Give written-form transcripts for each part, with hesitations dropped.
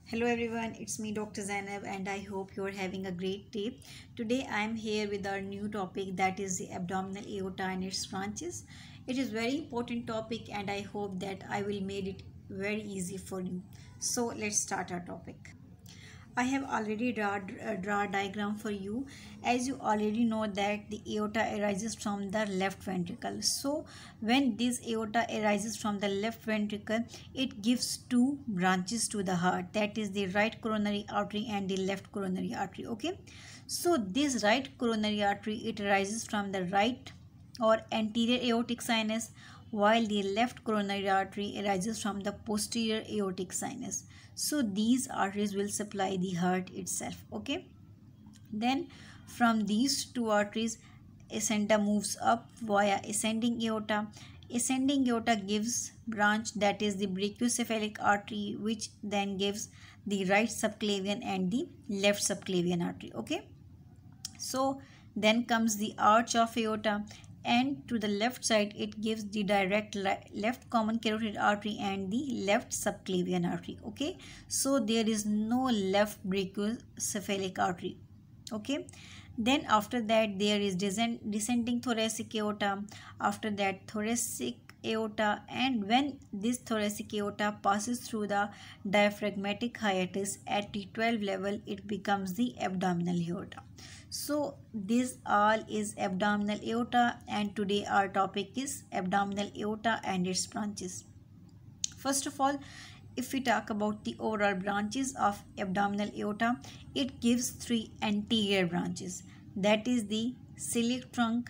Hello everyone, it's me Dr. Zainab and I hope you're having a great day. Today I am here with our new topic, that is the abdominal aorta and its branches. It is very important topic and I hope that I will made it very easy for you. So let's start our topic. I have already draw a diagram for you. As you already know that the aorta arises from the left ventricle. So when this aorta arises from the left ventricle, it gives two branches to the heart. That is the right coronary artery and the left coronary artery. Okay. So this right coronary artery, it arises from the right or anterior aortic sinus, while the left coronary artery arises from the posterior aortic sinus. So these arteries will supply the heart itself. Okay. Then from these two arteries, ascenda moves up via ascending aorta. Ascending aorta gives branch, that is the brachiocephalic artery, which then gives the right subclavian and the left subclavian artery. Okay. So then comes the arch of aorta, and to the left side it gives the direct left common carotid artery and the left subclavian artery. Okay, so there is no left brachiocephalic artery. Okay, then after that there is descending thoracic aorta, after that thoracic aorta, and when this thoracic aorta passes through the diaphragmatic hiatus at T12 level, it becomes the abdominal aorta. So this all is abdominal aorta, and today our topic is abdominal aorta and its branches. First of all, if we talk about the overall branches of abdominal aorta, it gives three anterior branches, that is the celiac trunk,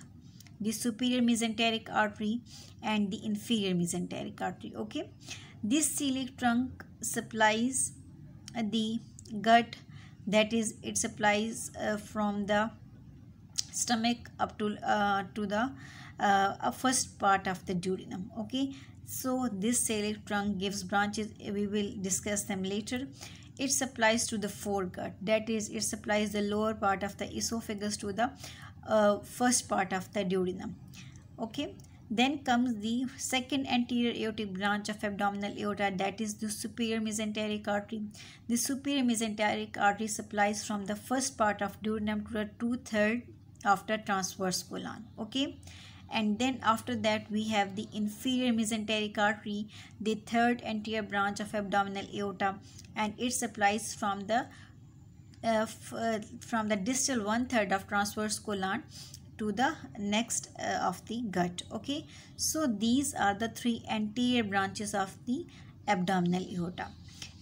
the superior mesenteric artery and the inferior mesenteric artery. Okay, this celiac trunk supplies the gut, that is it supplies from the stomach up to the first part of the duodenum. Okay, so this celiac trunk gives branches, we will discuss them later. It supplies to the foregut, that is it supplies the lower part of the esophagus to the first part of the duodenum. Okay, then comes the second anterior aortic branch of abdominal aorta, that is the superior mesenteric artery. The superior mesenteric artery supplies from the first part of duodenum to the 2/3 of the transverse colon. Okay, and then after that we have the inferior mesenteric artery, the third anterior branch of abdominal aorta, and it supplies from the distal 1/3 of transverse colon to the next of the gut. Okay, so these are the three anterior branches of the abdominal aorta.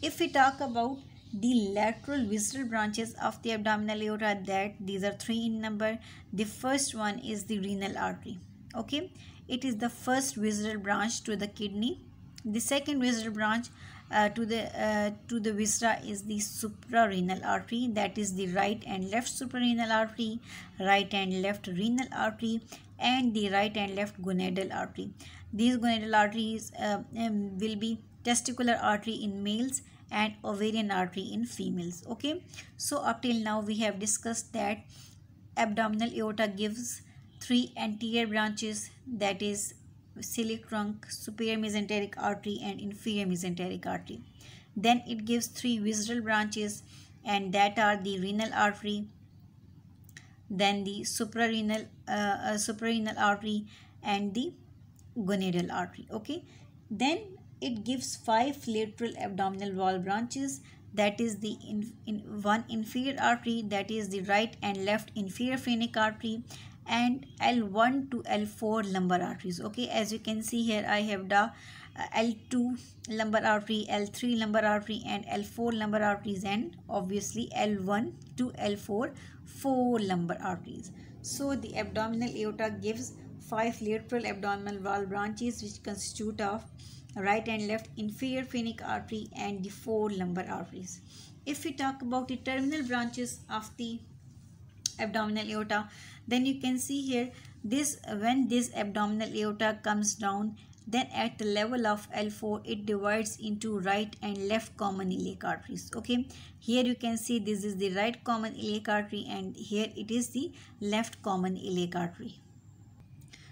If we talk about the lateral visceral branches of the abdominal aorta, that these are three in number. The first one is the renal artery. Okay, it is the first visceral branch to the kidney. The second visceral branch to the viscera is the suprarenal artery, that is the right and left suprarenal artery, right and left renal artery, and the right and left gonadal artery. These gonadal arteries will be testicular artery in males and ovarian artery in females. Okay, so up till now we have discussed that abdominal aorta gives three anterior branches, that is celiac trunk, superior mesenteric artery and inferior mesenteric artery. Then it gives three visceral branches, and that are the renal artery, then the suprarenal artery and the gonadal artery. Okay, then it gives five lateral abdominal wall branches, that is the one inferior artery, that is the right and left inferior phrenic artery, and L1 to L4 lumbar arteries. Okay, as you can see here I have the L2 lumbar artery, L3 lumbar artery and L4 lumbar arteries, and obviously L1 to L4 4 lumbar arteries. So the abdominal aorta gives five lateral abdominal wall branches, which constitute of right and left inferior phrenic artery and the four lumbar arteries. If we talk about the terminal branches of the abdominal aorta, then you can see here this, when this abdominal aorta comes down, then at the level of L4 it divides into right and left common iliac arteries. Okay, here you can see this is the right common iliac artery and here it is the left common iliac artery.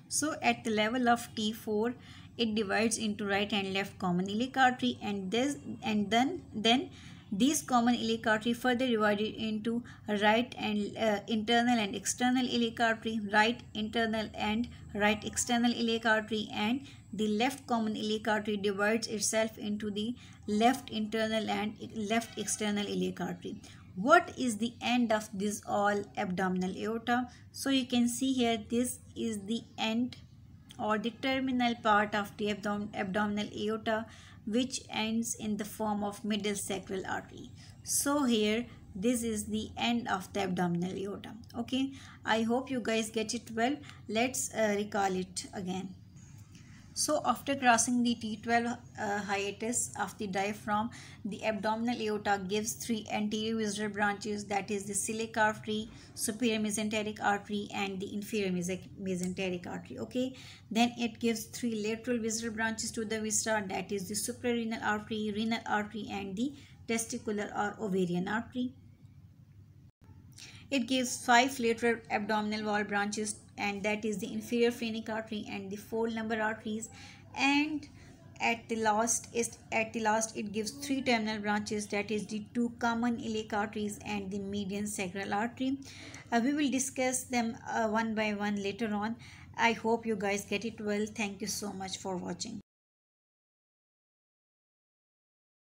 So at the level of T4 it divides into right and left common iliac artery, and then These common iliac artery further divided into right and internal and external iliac artery, right internal and right external iliac artery, and the left common iliac artery divides itself into the left internal and left external iliac artery. What is the end of this all? Abdominal aorta. So you can see here, this is the end or the terminal part of the abdominal aorta, which ends in the form of middle sacral artery. So here, this is the end of the abdominal aorta. Okay, I hope you guys get it well. Let's recall it again. So after crossing the T12 hiatus of the diaphragm, the abdominal aorta gives three anterior visceral branches, that is the celiac artery, superior mesenteric artery, and the inferior mesenteric artery. Okay, then it gives three lateral visceral branches to the viscera, that is the suprarenal artery, and the testicular or ovarian artery. It gives 5 lateral abdominal wall branches, and that is the inferior phrenic artery and the 4 lumbar arteries, and at the last it gives 3 terminal branches, that is the 2 common iliac arteries and the median sacral artery. We will discuss them one by one later on. I hope you guys get it well. Thank you so much for watching.